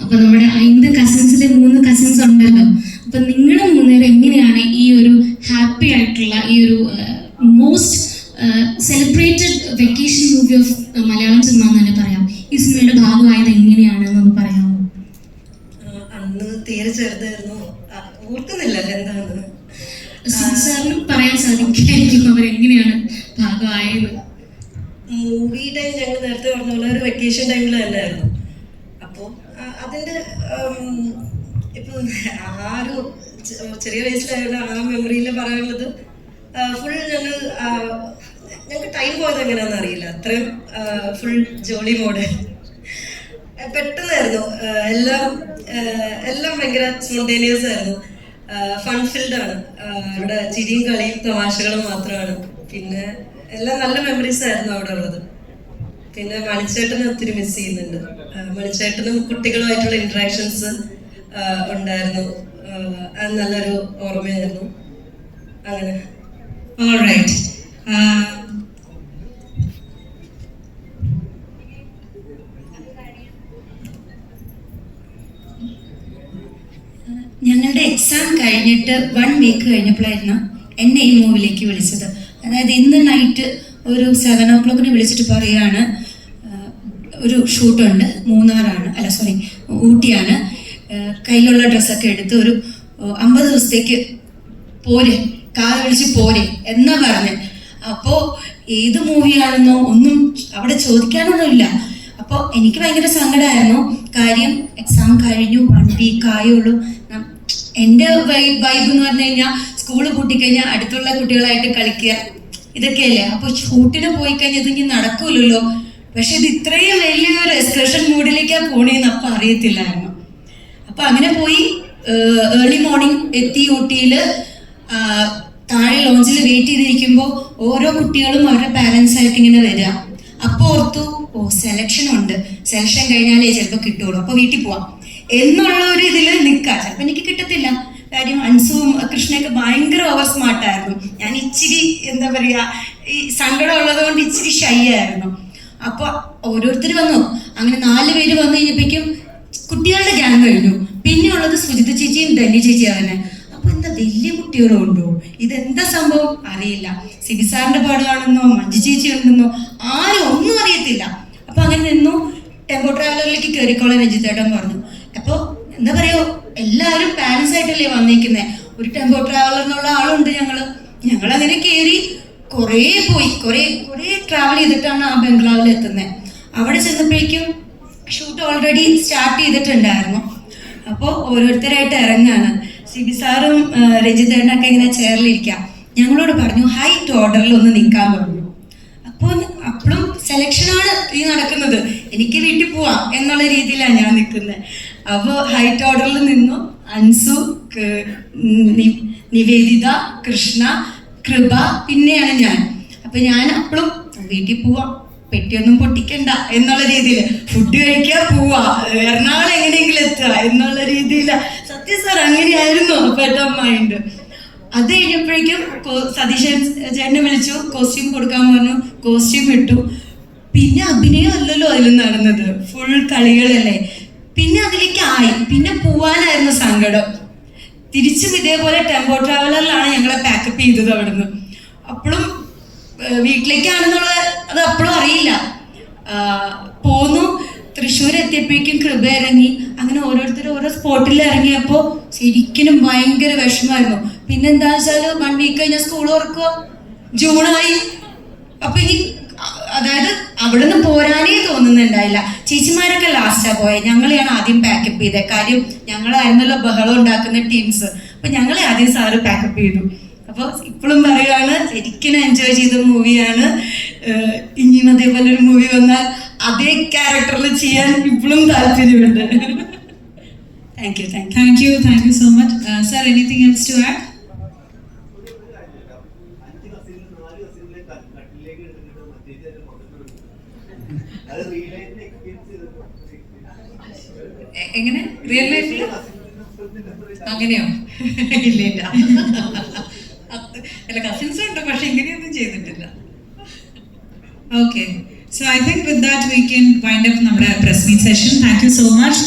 അപ്പൊ നമ്മുടെ 5 കസിൻസിലെ 3 കസിൻസ് ഉണ്ടല്ലോ. അപ്പൊ നിങ്ങൾ 3 പേരും എങ്ങനെയാണ് ഈ ഒരു ഹാപ്പി ആയിട്ടുള്ള ഈ ഒരു most celebrated vacation movie of Malayalam cinema എന്ന് തന്നെ പറയാം, ഈ സിനിമയുടെ ഭാഗമായത് എങ്ങനെയാണെന്നൊന്ന് പറയാമോ? അന്ന് തീരെ ചെറുതായിരുന്നു, ഓർക്കുന്നില്ലല്ലോ എന്താണെന്ന്. സിബി സാറിന് പറയാൻ സാധിക്കായിരിക്കും അവരെങ്ങനെയാണ് ഭാഗമായത്. മൂവി ടൈം ഞങ്ങൾ നേരത്തെ പറഞ്ഞ പോലെ ഒരു വെക്കേഷൻ ടൈമിൽ തന്നെയായിരുന്നു. അപ്പോൾ അതിൻ്റെ ഇപ്പം ആ ഒരു ചെറിയ വയസ്സിലായുള്ള ആ മെമ്മറിയിൽ പറയാനുള്ളത് ഫുൾ ഞങ്ങൾക്ക് ടൈം പോയത് എങ്ങനെയാണെന്ന് അറിയില്ല. അത്രയും ഫുൾ ജോളി മോഡ് പെട്ടെന്നായിരുന്നു. എല്ലാം ഭയങ്കര സ്പോണ്ടേനിയസ് ആയിരുന്നു. ഫൺ ഫിൽഡാണ്. ഇവിടെ ചിരിയും കളിയും തമാശകളും മാത്രമാണ്. പിന്നെ എല്ലാം നല്ല മെമ്മറീസ് ആയിരുന്നു അവിടെ ഉള്ളത്. പിന്നെ മണിച്ചേട്ടനെ ഒത്തിരി മിസ് ചെയ്യുന്നുണ്ട്. മണിച്ചേട്ടനും കുട്ടികളുമായിട്ടുള്ള ഇന്ററാക്ഷൻസ് ഉണ്ടായിരുന്നു. അത് നല്ലൊരു ഓർമ്മയായിരുന്നു. അങ്ങനെ ഓൾറൈറ്റ്. ഞങ്ങളുടെ എക്സാം കഴിഞ്ഞിട്ട് 1 വീക്ക് കഴിഞ്ഞപ്പോഴായിരുന്നു എന്നെ ഈ മൂവിലേക്ക് വിളിച്ചത്. അതായത് ഇന്ന് നൈറ്റ് ഒരു 7 o'clock വിളിച്ചിട്ട് പറയുകയാണ്, ഒരു ഷൂട്ടുണ്ട്, ഊട്ടിയാണ്, കയ്യിലുള്ള ഡ്രസ്സൊക്കെ എടുത്ത് ഒരു 50 ദിവസത്തേക്ക് പോരെ, കാർ വിളിച്ച് പോരെ എന്നാ പറഞ്ഞ്. അപ്പോൾ ഏത് മൂവിയാണെന്നോ ഒന്നും അവിടെ ചോദിക്കാനൊന്നുമില്ല. അപ്പോൾ എനിക്ക് ഭയങ്കര സങ്കടമായിരുന്നു. കാര്യം എക്സാം കഴിഞ്ഞു 1 വീക്ക് ആയുള്ളൂ. എൻ്റെ വൈബ് എന്ന് പറഞ്ഞു കഴിഞ്ഞാൽ സ്കൂള് പൂട്ടിക്കഴിഞ്ഞാൽ അടുത്തുള്ള കുട്ടികളായിട്ട് കളിക്കുക, ഇതൊക്കെയല്ലേ. അപ്പോൾ ഷൂട്ടിന് പോയി കഴിഞ്ഞാൽ ഇതിങ്ങനെ നടക്കൂലല്ലോ. പക്ഷെ ഇത് ഇത്രയും വലിയൊരു എക്സ്കർഷൻ മൂഡിലേക്കാണ് പോണേന്ന് അപ്പം അറിയത്തില്ലായിരുന്നു. അപ്പം അങ്ങനെ പോയി ഏർലി മോർണിംഗ് എത്തി ഊട്ടിയിൽ. താഴെ ലോഞ്ചിൽ വെയിറ്റ് ചെയ്തിരിക്കുമ്പോൾ ഓരോ കുട്ടികളും അവരുടെ പാരൻസ് ആയിട്ട് ഇങ്ങനെ വരിക. അപ്പോൾ ഓർത്തു, സെലക്ഷൻ ഉണ്ട്, സെലക്ഷൻ കഴിഞ്ഞാലേ ചിലപ്പോൾ കിട്ടുള്ളൂ, അപ്പോൾ വീട്ടിൽ പോവാം എന്നുള്ള ഒരു ഇതിൽ നിൽക്കാം. ചിലപ്പോൾ എനിക്ക് കിട്ടത്തില്ല. കാര്യം അൻസുവും കൃഷ്ണയൊക്കെ ഭയങ്കര ഓവർ സ്മാർട്ടായിരുന്നു. ഞാൻ ഇച്ചിരി എന്താ പറയുക, ഈ സങ്കടം ഉള്ളത് കൊണ്ട് ഇച്ചിരി ഷൈ ആയിരുന്നു. അപ്പോൾ ഓരോരുത്തർ വന്നു. അങ്ങനെ 4 പേര് വന്നു കഴിഞ്ഞപ്പോഴേക്കും കുട്ടികളുടെ ഗ്യാങ് കഴിഞ്ഞു. പിന്നെ ഉള്ളത് സുജിത ചേച്ചിയും ധന്യ ചേച്ചിയാണ്. അപ്പോൾ എന്താ വലിയ കുട്ടികളും ഉണ്ടോ, ഇതെന്താ സംഭവം അറിയില്ല. സിബി സാറിന്റെ പാടാണെന്നോ മഞ്ജു ചേച്ചി ഉണ്ടെന്നോ ആരും ഒന്നും അറിയത്തില്ല. അപ്പോൾ അങ്ങനെ നിന്നു. ടെമ്പോ ട്രാവലറിലേക്ക് കയറിക്കോളാൻ രഞ്ജിത്തേട്ടൻ പറഞ്ഞു. അപ്പോൾ എന്താ പറയുക, എല്ലാവരും പാരൻസ് ആയിട്ടല്ലേ വന്നിരിക്കുന്നത്. ഒരു ടെമ്പോ ട്രാവലർ എന്നുള്ള ആളുണ്ട്. ഞങ്ങളങ്ങനെ കയറി കുറേ പോയി, കുറേ ട്രാവൽ ചെയ്തിട്ടാണ് ആ ബംഗ്ലാവിൽ എത്തുന്നത്. അവിടെ ചെന്നപ്പോഴേക്കും ഷൂട്ട് ഓൾറെഡി സ്റ്റാർട്ട് ചെയ്തിട്ടുണ്ടായിരുന്നു. അപ്പോൾ ഓരോരുത്തരായിട്ട് ഇറങ്ങാണ്. സിബി സാറും രഞ്ജിത്തേട്ടനൊക്കെ ഇങ്ങനെ ചെയറിലിരിക്കാം. ഞങ്ങളോട് പറഞ്ഞു ഹൈറ്റ് ഓർഡറിൽ ഒന്ന് നിൽക്കാൻ പറഞ്ഞു. അപ്പോൾ അപ്പോഴും സെലക്ഷനാണ് ഈ നടക്കുന്നത്. എനിക്ക് വീട്ടിൽ പോവാം എന്നുള്ള രീതിയിലാണ് ഞാൻ നിൽക്കുന്നത്. അപ്പോൾ ഹൈറ്റ് ഓർഡറിൽ നിന്നു അൻസു, നിവേദിത, കൃഷ്ണ, കൃപ, പിന്നെയാണ് ഞാൻ. അപ്പൊ ഞാൻ അപ്പോഴും വീട്ടിൽ പോവാം, പെട്ടിയൊന്നും പൊട്ടിക്കണ്ട എന്നുള്ള രീതിയിൽ, ഫുഡ് കഴിക്കാൻ പോവാ, എറണാകുളം എങ്ങനെയെങ്കിലും എത്തുക എന്നുള്ള രീതിയിൽ. സത്യം സാർ അങ്ങനെയായിരുന്നു അപ്പോഴത്തെ മൈൻഡ്. അത് കഴിഞ്ഞപ്പോഴേക്കും സതീശൻ ചേട്ടനെ വിളിച്ചു, കോസ്റ്റ്യൂം കൊടുക്കാൻ പറഞ്ഞു, കോസ്റ്റ്യൂം ഇട്ടു. പിന്നെ അഭിനയം അല്ലല്ലോ അതിൽ നടന്നത്, ഫുൾ കളികളല്ലേ. പിന്നെ അതിലേക്ക് ആയി, പിന്നെ പോവാനായിരുന്നു സങ്കടം. തിരിച്ചും ഇതേപോലെ ടെമ്പോ ട്രാവലറിലാണ് ഞങ്ങളെ പാക്കപ്പ് ചെയ്തത് അവിടുന്ന്. അപ്പോഴും വീട്ടിലേക്കാണെന്നുള്ള അത് അപ്പോഴും അറിയില്ല. പോന്നു, തൃശ്ശൂർ എത്തിയപ്പോഴേക്കും കൃപ ഇറങ്ങി. അങ്ങനെ ഓരോരുത്തരും ഓരോ സ്പോട്ടിൽ ഇറങ്ങിയപ്പോൾ ശരിക്കും ഭയങ്കര വിഷമമായിരുന്നു. പിന്നെന്താ വെച്ചാൽ 1 വീക്ക് കഴിഞ്ഞാൽ സ്കൂൾ തുറക്കുക, ജൂണായി. അപ്പൊ ഇനി അതായത് അവിടെ നിന്ന് പോരാനേ തോന്നുന്നുണ്ടായില്ല. ചേച്ചിമാരൊക്കെ ലാസ്റ്റാ പോയത്, ഞങ്ങളെയാണ് ആദ്യം പാക്കപ്പ് ചെയ്തത്. കാര്യം ഞങ്ങളായിരുന്നല്ലോ ബഹളം ഉണ്ടാക്കുന്ന ടീംസ്. അപ്പൊ ഞങ്ങളെ ആദ്യം സാറ് പാക്കപ്പ് ചെയ്തു. അപ്പോൾ ഇപ്പോഴും പറയുകയാണ്, ശരിക്കും എൻജോയ് ചെയ്ത മൂവിയാണ്. ഇനിയും അതേപോലെ ഒരു മൂവി വന്നാൽ അതേ ക്യാരക്ടറിൽ ചെയ്യാൻ ഇപ്പോഴും താല്പര്യമുണ്ട്. Thank you so much. Sir, anything else to add? എങ്ങനെ റിയൽ ലൈഫിൽ അങ്ങനെയോ? ഇല്ല ഇല്ല, അല്ല കസിൻസ് ഉണ്ട്, പക്ഷെ ഇങ്ങനെയൊന്നും ചെയ്തിട്ടില്ല. Okay, so I think with that we can wind up our press meet session. Thank you so much.